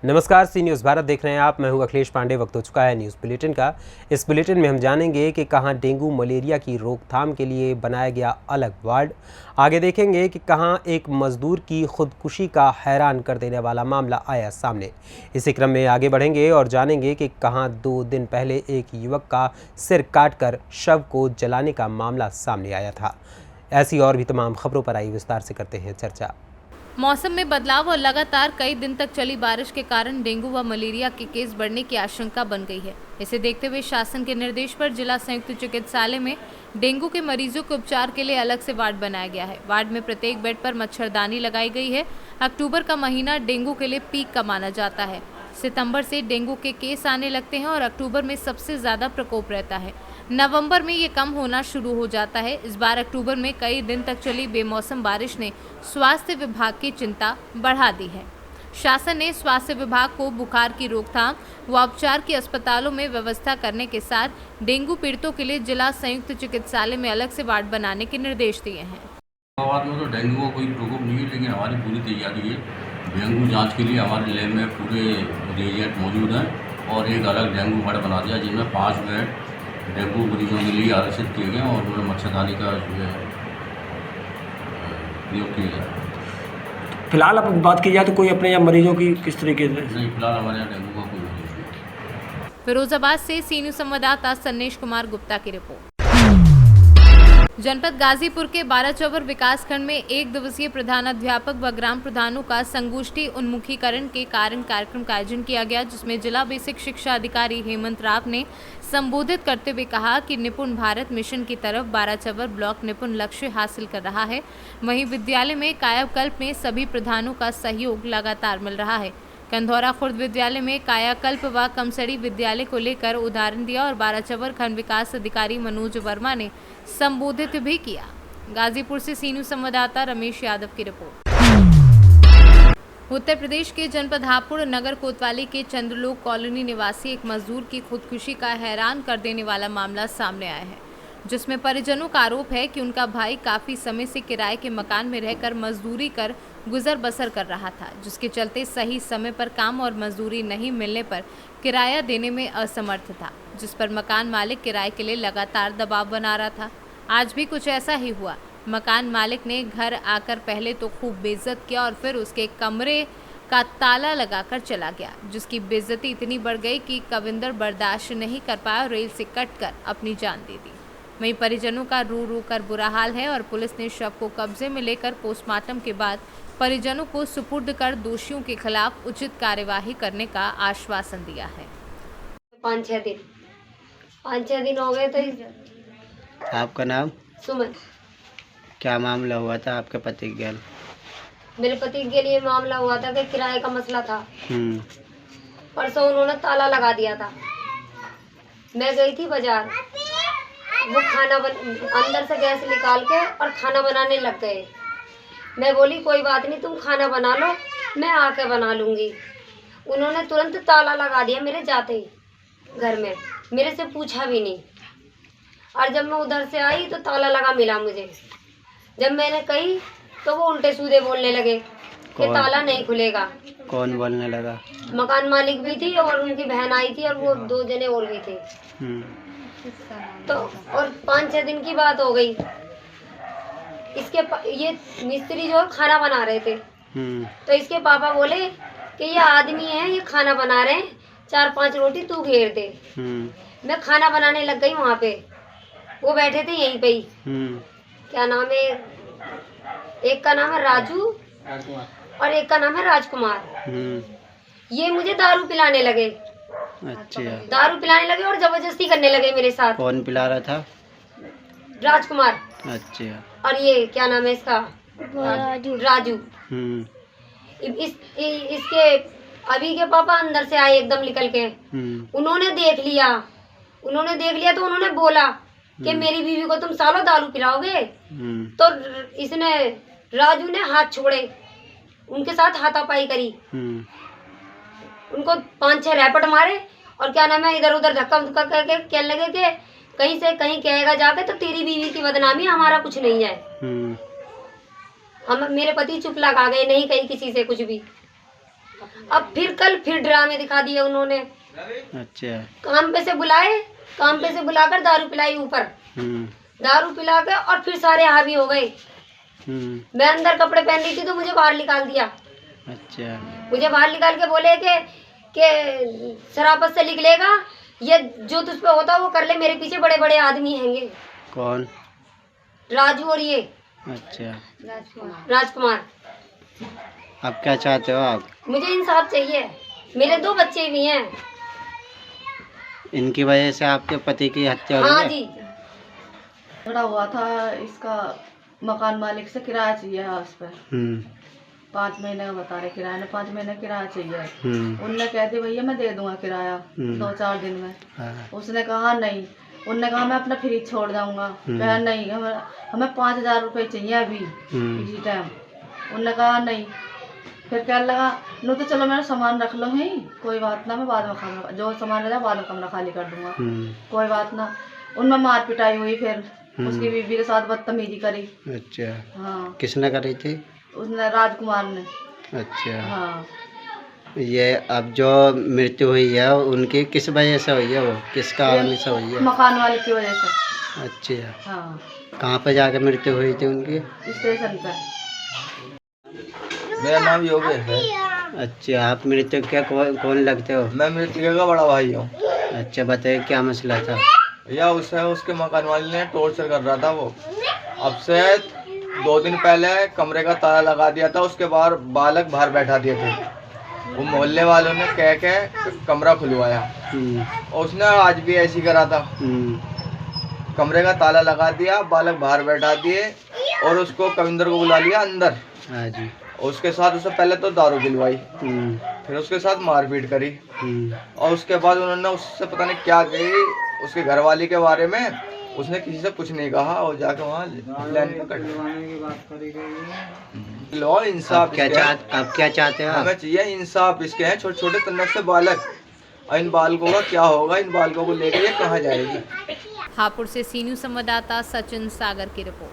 नमस्कार, सी न्यूज़ भारत देख रहे हैं आप। मैं हूं अखिलेश पांडे। वक्त हो चुका है न्यूज़ बुलेटिन का। इस बुलेटिन में हम जानेंगे कि कहां डेंगू मलेरिया की रोकथाम के लिए बनाया गया अलग वार्ड। आगे देखेंगे कि कहां एक मजदूर की खुदकुशी का हैरान कर देने वाला मामला आया सामने। इसी क्रम में आगे बढ़ेंगे और जानेंगे कि कहां 2 दिन पहले एक युवक का सिर काटकर शव को जलाने का मामला सामने आया था। ऐसी और भी तमाम खबरों पर आई विस्तार से करते हैं चर्चा। मौसम में बदलाव और लगातार कई दिन तक चली बारिश के कारण डेंगू व मलेरिया के केस बढ़ने की आशंका बन गई है। इसे देखते हुए शासन के निर्देश पर जिला संयुक्त चिकित्सालय में डेंगू के मरीजों के उपचार के लिए अलग से वार्ड बनाया गया है। वार्ड में प्रत्येक बेड पर मच्छरदानी लगाई गई है। अक्टूबर का महीना डेंगू के लिए पीक का माना जाता है। सितंबर से डेंगू के केस आने लगते हैं और अक्टूबर में सबसे ज्यादा प्रकोप रहता है। नवंबर में ये कम होना शुरू हो जाता है। इस बार अक्टूबर में कई दिन तक चली बेमौसम बारिश ने स्वास्थ्य विभाग की चिंता बढ़ा दी है। शासन ने स्वास्थ्य विभाग को बुखार की रोकथाम व उपचार की अस्पतालों में व्यवस्था करने के साथ डेंगू पीड़ितों के लिए जिला संयुक्त चिकित्सालय में अलग से वार्ड बनाने के निर्देश दिए हैं। इलाहाबाद में तो डेंगू का कोई प्रकोप नहीं है, लेकिन हमारी पूरी तैयारी है। डेंगू जांच के लिए हमारे लैब में पूरे रिएजेंट मौजूद हैं और एक अलग डेंगू वार्ड बना दिया, जिनमें 5 बेड डेंगू मरीजों के लिए आरक्षित किए गए और उन्होंने मच्छरदानी का प्रयोग किया जाए। फिलहाल अब बात की जाए तो कोई अपने यहाँ मरीजों की किस तरीके से? नहीं, फिलहाल हमारे यहाँ डेंगू का कोई मरीज नहीं। फिरोजाबाद से सी न्यूज़ संवाददाता सन्नेश कुमार गुप्ता की रिपोर्ट। जनपद गाजीपुर के बाराचौवर विकासखंड में 1 दिवसीय प्रधानाध्यापक व ग्राम प्रधानों का संगोष्ठी उन्मुखीकरण के कार्यक्रम का आयोजन किया गया, जिसमें जिला बेसिक शिक्षा अधिकारी हेमंत राव ने संबोधित करते हुए कहा कि निपुण भारत मिशन की तरफ बाराचौवर ब्लॉक निपुण लक्ष्य हासिल कर रहा है। वहीं विद्यालय में कायाकल्प में सभी प्रधानों का सहयोग लगातार मिल रहा है। कंधौरा खुर्द विद्यालय में कायाकल्प व कमसड़ी विद्यालय को लेकर उदाहरण दिया और बाराचौवर खंड विकास अधिकारी मनोज वर्मा ने संबोधित भी किया। गाजीपुर से सी न्यूज़ संवाददाता रमेश यादव की रिपोर्ट। उत्तर प्रदेश के जनपद हापुड़ नगर कोतवाली के चंद्रलोक कॉलोनी निवासी एक मजदूर की खुदकुशी का हैरान कर देने वाला मामला सामने आया है, जिसमें परिजनों का आरोप है कि उनका भाई काफी समय से किराए के मकान में रहकर मजदूरी कर गुजर बसर कर रहा था, जिसके चलते सही समय पर काम और मजदूरी नहीं मिलने पर किराया देने में असमर्थ था, जिस पर मकान मालिक किराए के लिए लगातार दबाव बना रहा था। आज भी कुछ ऐसा ही हुआ। मकान मालिक ने घर आकर पहले तो खूब बेइज्जत किया और फिर उसके कमरे का ताला लगाकर चला गया, जिसकी बेइज्जती इतनी बढ़ गई कि कविंदर बर्दाश्त नहीं कर पाया और रेल से कटकर अपनी जान दे दी। वहीं परिजनों का रो रो कर बुरा हाल है और पुलिस ने शव को कब्जे में लेकर पोस्टमार्टम के बाद परिजनों को सुपुर्द कर दोषियों के खिलाफ उचित कार्यवाही करने का आश्वासन दिया है। 5-6 दिन हो गए। तो आपका नाम? सुमन। क्या मामला हुआ था आपके पति के? मेरे पति के लिए मामला हुआ था कि किराए का मसला था। परसों उन्होंने ताला लगा दिया था। मैं गई थी बाजार, वो अंदर से गैस निकाल के और खाना बनाने लग गए। मैं बोली कोई बात नहीं, तुम खाना बना लो, मैं आके बना लूँगी। उन्होंने तुरंत ताला लगा दिया मेरे जाते ही घर में, मेरे से पूछा भी नहीं। और जब मैं उधर से आई तो ताला लगा मिला मुझे। जब मैंने कही तो वो उल्टे सीधे बोलने लगे कि ताला नहीं खुलेगा। कौन बोलने लगा? मकान मालिक भी थी और उनकी बहन आई थी और वो 2 जने और भी थे। तो और 5-6 दिन की बात हो गई। ये मिस्त्री जो खाना बना रहे थे, तो इसके पापा बोले कि ये आदमी है, ये खाना बना रहे हैं, 4-5 रोटी तू घेर दे। मैं खाना बनाने लग गई वहाँ पे। वो बैठे थे यहीं पे ही। क्या नाम है, एक का नाम है राजू और एक का नाम है राजकुमार। ये मुझे दारू पिलाने लगे। अच्छा। दारू पिलाने लगे और जबरदस्ती करने लगे मेरे साथ। कौन पिला रहा था? राजकुमार। अच्छा। और ये क्या नाम है इसका? राजू। इसके अभी के पापा अंदर से आए एकदम निकल के। उन्होंने देख लिया तो उन्होंने बोला कि मेरी बीवी को तुम सालों दारू पिलाओगे। तो इसने राजू ने हाथ छोड़े, उनके साथ हाथापाई करी। उनको 5-6 रैपट मारे और क्या नाम है इधर उधर धक्का धुक्का करके कहने लगे कि कहीं से कहीं कहेगा जाके तो तेरी बीवी की बदनामी, हमारा कुछ नहीं है। हम मेरे पति चुप लगा गए, नहीं कही किसी से कुछ भी। अब फिर कल फिर ड्रामे दिखा दिए उन्होंने। अच्छा। काम पे से बुलाए, काम पे से बुलाकर दारू पिलाई ऊपर, दारू पिला के और फिर सारे हावी हो गए। मैं अंदर कपड़े पहन रही थी तो मुझे बाहर निकाल दिया। अच्छा। मुझे बाहर निकाल के बोले कि शराफत से लिख लेगा, ये जो तुझ पे होता वो कर ले, मेरे पीछे बड़े बड़े आदमी हैंगे। कौन? राजू और ये। अच्छा। राजकुमार। अब क्या चाहते हो आप? मुझे इंसाफ चाहिए, मेरे 2 बच्चे भी हैं। इनकी वजह से आपके पति की हत्या हुई हाँ है? जी। झगड़ा हुआ था, इसका मकान मालिक से किराया चाहिए है उस पर। 5 महीने का बता रहे किराया, ने 5 महीने किराया चाहिए। उनने कह दिया भैया मैं दे दूंगा किराया 2-4 दिन में। हाँ। उसने कहा नहीं, उनने कहा मैं अपना फ्रिज छोड़ जाऊंगा। कहा नहीं, हमें 5000 रुपये चाहिए अभी इसी टाइम। उनने कहा नहीं, फिर कहने लगा नो तो चलो मेरा सामान रख लो, है कोई बात ना, मैं बाद में कमरा जो सामान रहता बाद में कमरा खाली कर दूंगा, कोई बात ना। उनमें मार पिटाई हुई, फिर उसकी बीवी के साथ बदतमीजी करी। अच्छा। हाँ। किसने करी थी? उसने, राजकुमार ने। अच्छा। हाँ। ये अब जो मृत्यु हुई है उनकी किस वजह से हुई है? वो किस कारण से हुई है? मकान वाले की वजह से। अच्छा। हाँ। कहाँ पे जाके मृत्यु हुई थी उनकी? स्टेशन पे। मेरा नाम योगेश है। अच्छा। आप मृत्यु क्या कौन लगते हो? मैं मृत्यु का बड़ा भाई हूँ। अच्छा, बताइए क्या मसला था? या उसके मकान वाले ने टॉर्चर कर रहा था। वो अब से 2 दिन पहले कमरे का ताला लगा दिया था, उसके बाद बालक बाहर बैठा दिए थे। वो मोहल्ले वालों ने कह के कमरा खुलवाया और उसने आज भी ऐसी करा था। कमरे का ताला लगा दिया, बालक बाहर बैठा दिए और उसको कविंदर को बुला लिया अंदर। हाँ जी। उसके साथ उससे पहले तो दारू पिलवाई, फिर उसके साथ मारपीट करी और उसके बाद उन्होंने उससे पता नहीं क्या कही उसके घरवाली के बारे में। उसने किसी से कुछ नहीं कहा और जाके वहाँ लाइन पकड़ लो। इंसाफ आप क्या चाहते हो? हमें चाहिए इंसाफ। इसके हैं छोटे छोटे तन्नक से बालक, और इन बालकों का क्या होगा? इन बालकों को लेकर ये कहाँ जाएगी? हापुड़ से सी न्यूज़ संवाददाता सचिन सागर की रिपोर्ट।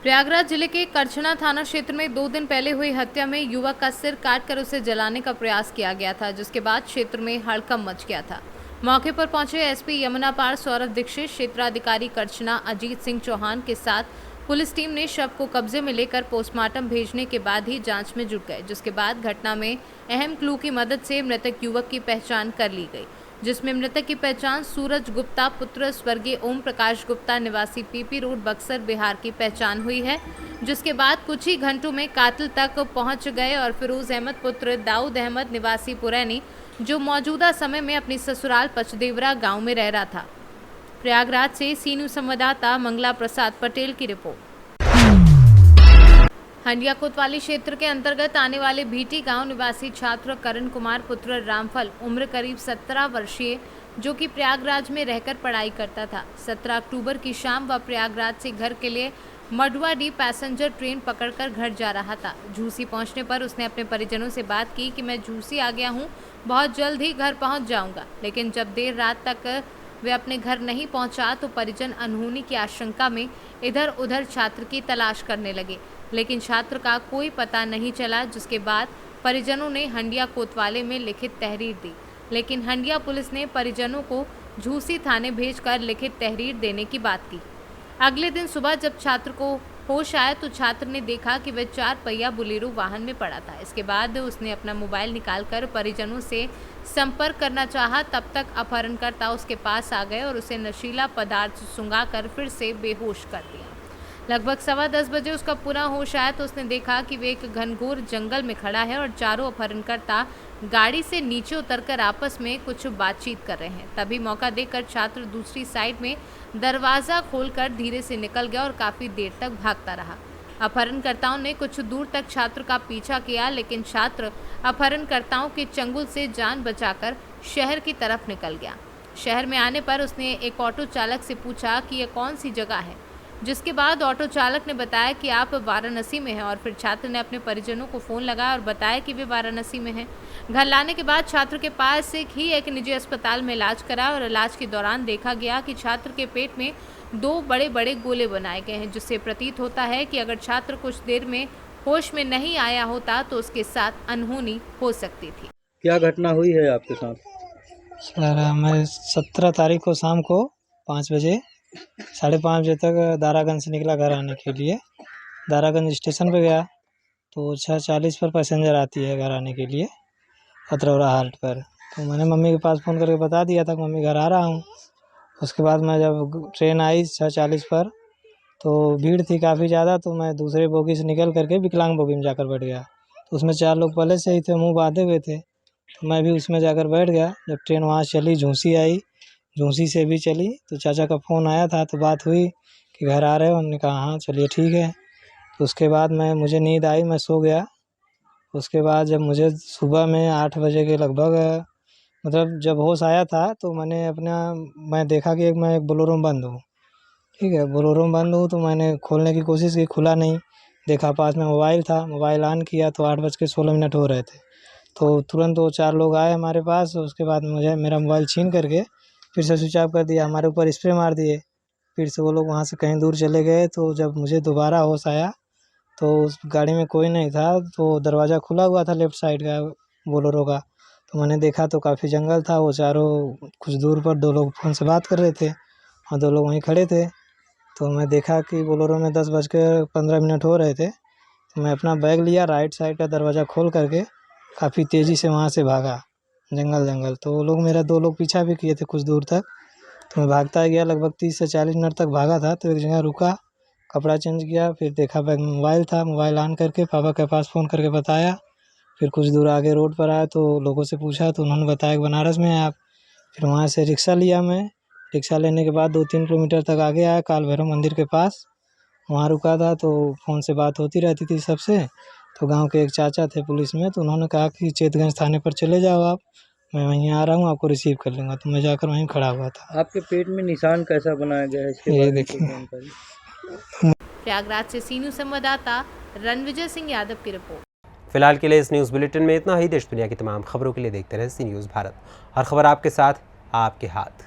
प्रयागराज जिले के करछना थाना क्षेत्र में 2 दिन पहले हुई हत्या में युवक का सिर काटकर उसे जलाने का प्रयास किया गया था, जिसके बाद क्षेत्र में हड़कंप मच गया था। मौके पर पहुंचे एसपी यमुना पार सौरभ दीक्षित, क्षेत्राधिकारी करछना अजीत सिंह चौहान के साथ पुलिस टीम ने शव को कब्जे में लेकर पोस्टमार्टम भेजने के बाद ही जांच में जुट गए, जिसके बाद घटना में अहम क्लू की मदद से मृतक युवक की पहचान कर ली गई, जिसमें मृतक की पहचान सूरज गुप्ता पुत्र स्वर्गीय ओम प्रकाश गुप्ता निवासी पीपी रोड बक्सर बिहार की पहचान हुई है। जिसके बाद कुछ ही घंटों में कातिल तक पहुंच गए और फिरोज अहमद पुत्र दाऊद अहमद निवासी पुरैनी, जो मौजूदा समय में अपनी ससुराल पचदेवरा गांव में रह रहा था। प्रयागराज से सी न्यूज़ संवाददाता मंगला प्रसाद पटेल की रिपोर्ट। हंडिया कोतवाली क्षेत्र के अंतर्गत आने वाले भीटी गांव निवासी छात्र करण कुमार पुत्र रामफल उम्र करीब 17 वर्षीय, जो कि प्रयागराज में रहकर पढ़ाई करता था, 17 अक्टूबर की शाम वह प्रयागराज से घर के लिए मडुआडीह पैसेंजर ट्रेन पकड़कर घर जा रहा था। झूसी पहुंचने पर उसने अपने परिजनों से बात की कि मैं झूसी आ गया हूं, बहुत जल्द ही घर पहुंच जाऊंगा। लेकिन जब देर रात तक वे अपने घर नहीं पहुंचा तो परिजन अनहोनी की आशंका में इधर उधर छात्र की तलाश करने लगे, लेकिन छात्र का कोई पता नहीं चला। जिसके बाद परिजनों ने हंडिया कोतवाली में लिखित तहरीर दी, लेकिन हंडिया पुलिस ने परिजनों को झूसी थाने भेजकर लिखित तहरीर देने की बात की। अगले दिन सुबह जब छात्र को होश आया तो छात्र ने देखा कि वह 4 पहिया बुलेरो वाहन में पड़ा था। इसके बाद उसने अपना मोबाइल निकालकर परिजनों से संपर्क करना चाहा, तब तक अपहरणकर्ता उसके पास आ गए और उसे नशीला पदार्थ सुंघाकर फिर से बेहोश कर दिया। लगभग 10:15 बजे उसका पुनः होश आया तो उसने देखा कि वे एक घनघोर जंगल में खड़ा है और चारों अपहरणकर्ता गाड़ी से नीचे उतरकर आपस में कुछ बातचीत कर रहे हैं। तभी मौका देखकर छात्र दूसरी साइड में दरवाज़ा खोलकर धीरे से निकल गया और काफ़ी देर तक भागता रहा। अपहरणकर्ताओं ने कुछ दूर तक छात्र का पीछा किया, लेकिन छात्र अपहरणकर्ताओं के चंगुल से जान बचाकर शहर की तरफ निकल गया। शहर में आने पर उसने एक ऑटो चालक से पूछा कि यह कौन सी जगह है, जिसके बाद ऑटो चालक ने बताया कि आप वाराणसी में हैं और फिर छात्र ने अपने परिजनों को फ़ोन लगाया और बताया कि वे वाराणसी में हैं। घर लाने के बाद छात्र के पास ही एक निजी अस्पताल में इलाज करा और इलाज के दौरान देखा गया कि छात्र के पेट में 2 बड़े बड़े गोले बनाए गए हैं, जिससे प्रतीत होता है कि अगर छात्र कुछ देर में होश में नहीं आया होता तो उसके साथ अनहोनी हो सकती थी। क्या घटना हुई है आपके साथ? सर मैं 17 तारीख को शाम को 5 बजे 5:30 बजे तक दारागंज से निकला घर आने के लिए। दारागंज स्टेशन पे गया तो 6:40 पर पैसेंजर आती है घर आने के लिए अतरौरा हाल्ट पर। तो मैंने मम्मी के पास फ़ोन करके बता दिया था कि मम्मी घर आ रहा हूँ। उसके बाद मैं जब ट्रेन आई 6:40 पर तो भीड़ थी काफ़ी ज़्यादा, तो मैं दूसरे बोगी से निकल करके विकलांग बोगी में जाकर बैठ गया। तो उसमें 4 लोग पहले से ही थे, मुँह बाँधे हुए थे, तो मैं भी उसमें जाकर बैठ गया। जब ट्रेन वहाँ चली, झूंसी आई, झूंसी से भी चली, तो चाचा का फ़ोन आया था तो बात हुई कि घर आ रहे हो? हमने कहा हाँ चलिए ठीक है। तो उसके बाद मुझे नींद आई, मैं सो गया। उसके बाद जब मुझे सुबह में 8 बजे के लगभग मतलब जब होश आया था तो मैं देखा कि मैं एक बोलेरो में बंद हूँ, ठीक है। बोलेरो में बंद हूँ तो मैंने खोलने की कोशिश की, खुला नहीं। देखा पास में मोबाइल था, मोबाइल ऑन किया तो 8:16 हो रहे थे। तो तुरंत वो 4 लोग आए हमारे पास। उसके बाद मेरा मोबाइल छीन करके फिर से स्विच ऑफ कर दिया, हमारे ऊपर स्प्रे मार दिए। फिर से वो लोग वहाँ से कहीं दूर चले गए। तो जब मुझे दोबारा होश आया तो उस गाड़ी में कोई नहीं था, तो दरवाज़ा खुला हुआ था लेफ़्ट साइड का बोलेरो का। तो मैंने देखा तो काफ़ी जंगल था, वो चारों कुछ दूर पर 2 लोग फ़ोन से बात कर रहे थे और 2 लोग वहीं खड़े थे। तो मैं देखा कि बोलेरो में 10:15 हो रहे थे। तो मैं अपना बैग लिया, राइट साइड का दरवाज़ा खोल करके काफ़ी तेज़ी से वहाँ से भागा जंगल। तो वो लोग मेरा 2 लोग पीछा भी किए थे कुछ दूर तक। तो मैं भागता गया, लगभग 30 से 40 मिनट तक भागा था। तो एक जगह रुका, कपड़ा चेंज किया, फिर देखा बैग में मोबाइल था। मोबाइल ऑन करके पापा के पास फ़ोन करके बताया। फिर कुछ दूर आगे रोड पर आया तो लोगों से पूछा तो उन्होंने बताया कि बनारस में हैं आप। फिर वहाँ से रिक्शा लिया मैं। रिक्शा लेने के बाद 2-3 किलोमीटर तक आगे आया, काल भैरव मंदिर के पास। वहाँ रुका था तो फ़ोन से बात होती रहती थी सबसे। तो गांव के एक चाचा थे पुलिस में, तो उन्होंने कहा कि चेतगंज थाने पर चले जाओ आप, मैं वहीं आ रहा हूँ, आपको रिसीव कर लूँगा। तो मैं जाकर वहीं खड़ा हुआ था। आपके पेट में निशान कैसा बनाया गया है, इसके ये बारे में देखिए। कोई जानकारी? प्रयागराज से सी न्यूज़ संवाददाता रणविजय सिंह यादव की रिपोर्ट। फिलहाल के लिए इस न्यूज़ बुलेटिन में इतना ही। देश दुनिया की तमाम खबरों के लिए देखते रहे सी न्यूज़ भारत। हर खबर आपके साथ, आपके हाथ।